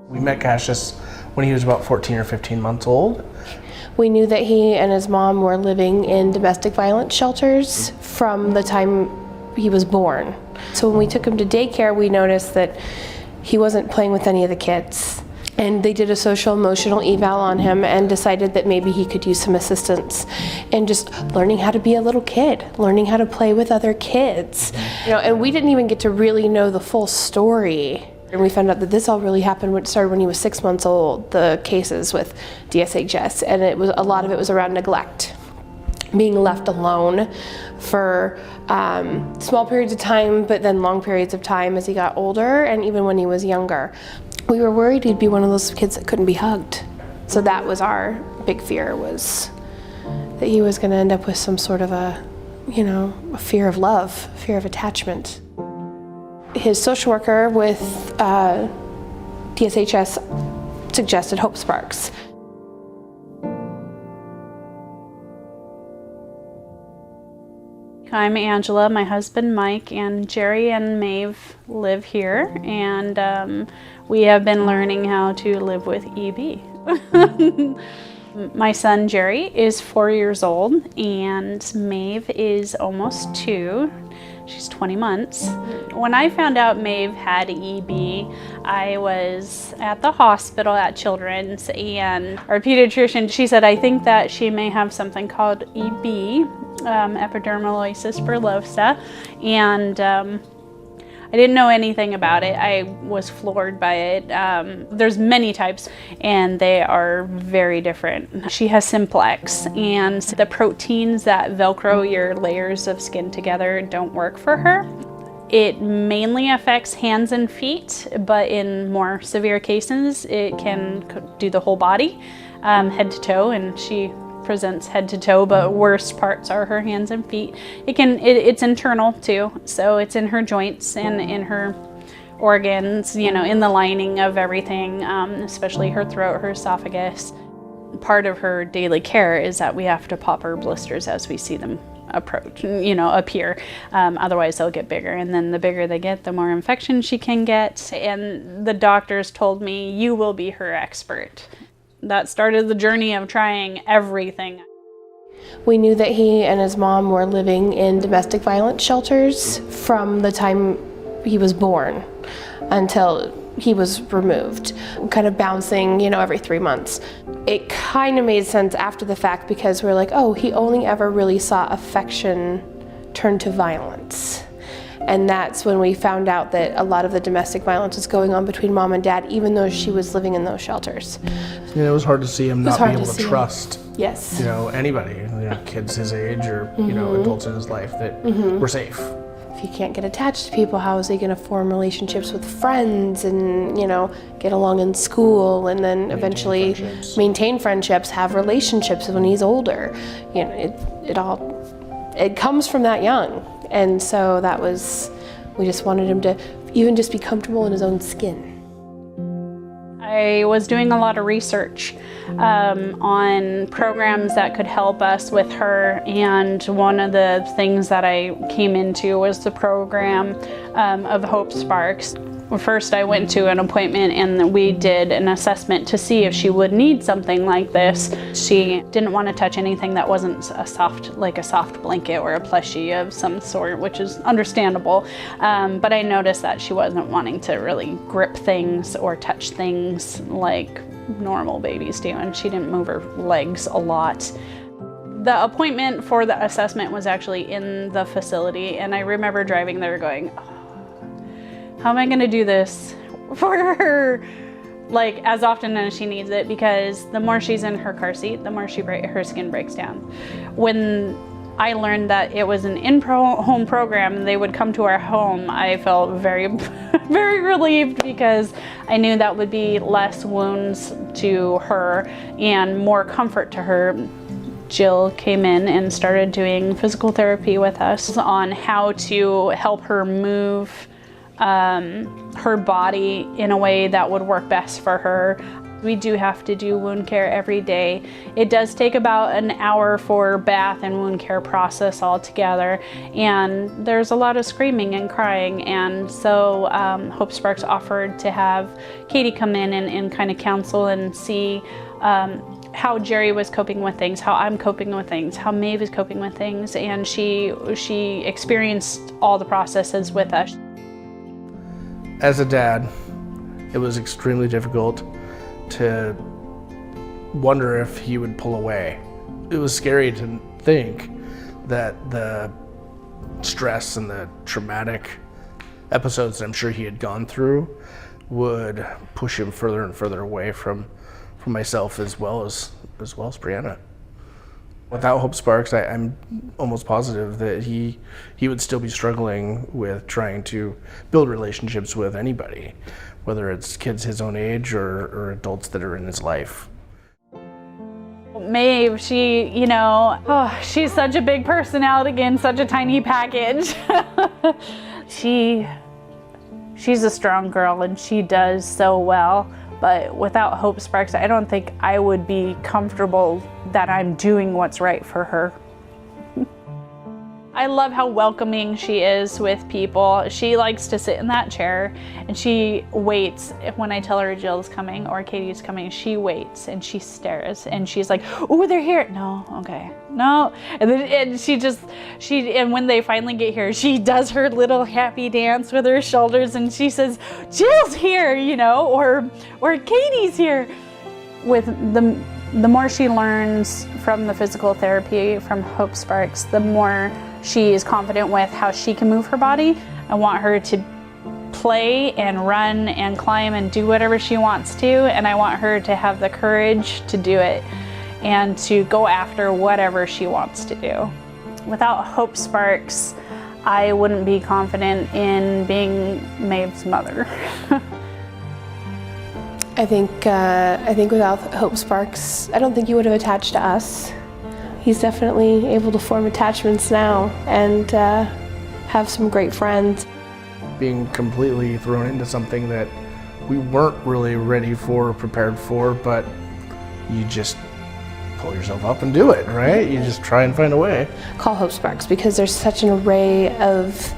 We met Cassius when he was about 14 or 15 months old. We knew that he and his mom were living in domestic violence shelters from the time he was born. So when we took him to daycare, we noticed that he wasn't playing with any of the kids. And they did a social emotional eval on him and decided that maybe he could use some assistance in just learning how to be a little kid, learning how to play with other kids. And we didn't even get to really know the full story. And we found out that this all really happened when it started when he was 6 months old, the cases with DSHS, and a lot of it was around neglect, being left alone for small periods of time, but then long periods of time as he got older and even when he was younger. We were worried he'd be one of those kids that couldn't be hugged. So that was our big fear, was that he was going to end up with some sort of a fear of love, fear of attachment. His social worker with DSHS suggested Hope Sparks. I'm Angela, my husband Mike, and Jerry and Maeve live here, and we have been learning how to live with EB. My son Jerry is 4 years old, and Maeve is almost 2. She's 20 months. When I found out Maeve had EB, I was at the hospital at Children's, and our pediatrician, she said, I think that she may have something called EB, epidermolysis bullosa, and I didn't know anything about it. I was floored by it. There's many types, and they are very different. She has simplex, and the proteins that Velcro your layers of skin together don't work for her. It mainly affects hands and feet, but in more severe cases, it can do the whole body, head to toe, and she presents head to toe, but worst parts are her hands and feet. It's internal too, so it's in her joints and in her organs, in the lining of everything, especially her throat, her esophagus. Part of her daily care is that we have to pop her blisters as we see them appear. Otherwise they'll get bigger, and then the bigger they get, the more infection she can get. And the doctors told me, you will be her expert. That started the journey of trying everything. We knew that he and his mom were living in domestic violence shelters from the time he was born until he was removed, kind of bouncing, every 3 months. It kind of made sense after the fact, because we're like, oh, he only ever really saw affection turn to violence. And that's when we found out that a lot of the domestic violence was going on between mom and dad, even though she was living in those shelters. It was hard to see him not be able to trust yes. Anybody, kids his age or adults in his life that were safe. If he can't get attached to people, how is he going to form relationships with friends and get along in school, and then eventually maintain friendships, have relationships when he's older? It comes from that young. And so we just wanted him to even just be comfortable in his own skin. I was doing a lot of research on programs that could help us with her, and one of the things that I came into was the program of Hope Sparks. First, I went to an appointment and we did an assessment to see if she would need something like this. She didn't want to touch anything that wasn't a soft blanket or a plushie of some sort, which is understandable. But I noticed that she wasn't wanting to really grip things or touch things like normal babies do, and she didn't move her legs a lot. The appointment for the assessment was actually in the facility, and I remember driving there going, how am I going to do this for her as often as she needs it? Because the more she's in her car seat, the more her skin breaks down. When I learned that it was an in-home program, they would come to our home, I felt very, very relieved, because I knew that would be less wounds to her and more comfort to her. Jill came in and started doing physical therapy with us on how to help her move her body in a way that would work best for her. We do have to do wound care every day. It does take about an hour for bath and wound care process all together, and there's a lot of screaming and crying, and so Hope Sparks offered to have Katie come in and kind of counsel and see how Jerry was coping with things, how I'm coping with things, how Maeve is coping with things, and she experienced all the processes with us. As a dad, it was extremely difficult to wonder if he would pull away. It was scary to think that the stress and the traumatic episodes that I'm sure he had gone through would push him further and further away from myself as well as Brianna. Without Hope Sparks, I'm almost positive that he would still be struggling with trying to build relationships with anybody, whether it's kids his own age or adults that are in his life. Maeve, she's such a big personality in such a tiny package. She's a strong girl and she does so well, but without Hope Sparks, I don't think I would be comfortable that I'm doing what's right for her. I love how welcoming she is with people. She likes to sit in that chair and she waits. When I tell her Jill's coming or Katie's coming, she waits and she stares and she's like, "Oh, they're here." "No, okay, no." And when they finally get here, she does her little happy dance with her shoulders and she says, "Jill's here," or "Katie's here." With the more she learns from the physical therapy from Hope Sparks, the more she is confident with how she can move her body. I want her to play and run and climb and do whatever she wants to, and I want her to have the courage to do it and to go after whatever she wants to do. Without Hope Sparks, I wouldn't be confident in being Maeve's mother. I think without Hope Sparks, I don't think he would have attached to us. He's definitely able to form attachments now and have some great friends. Being completely thrown into something that we weren't really ready for or prepared for, but you just pull yourself up and do it, right? You just try and find a way. Call Hope Sparks because there's such an array of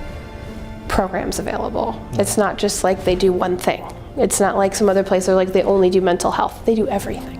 programs available. It's not just like they do one thing. It's not like some other place where like they only do mental health. They do everything.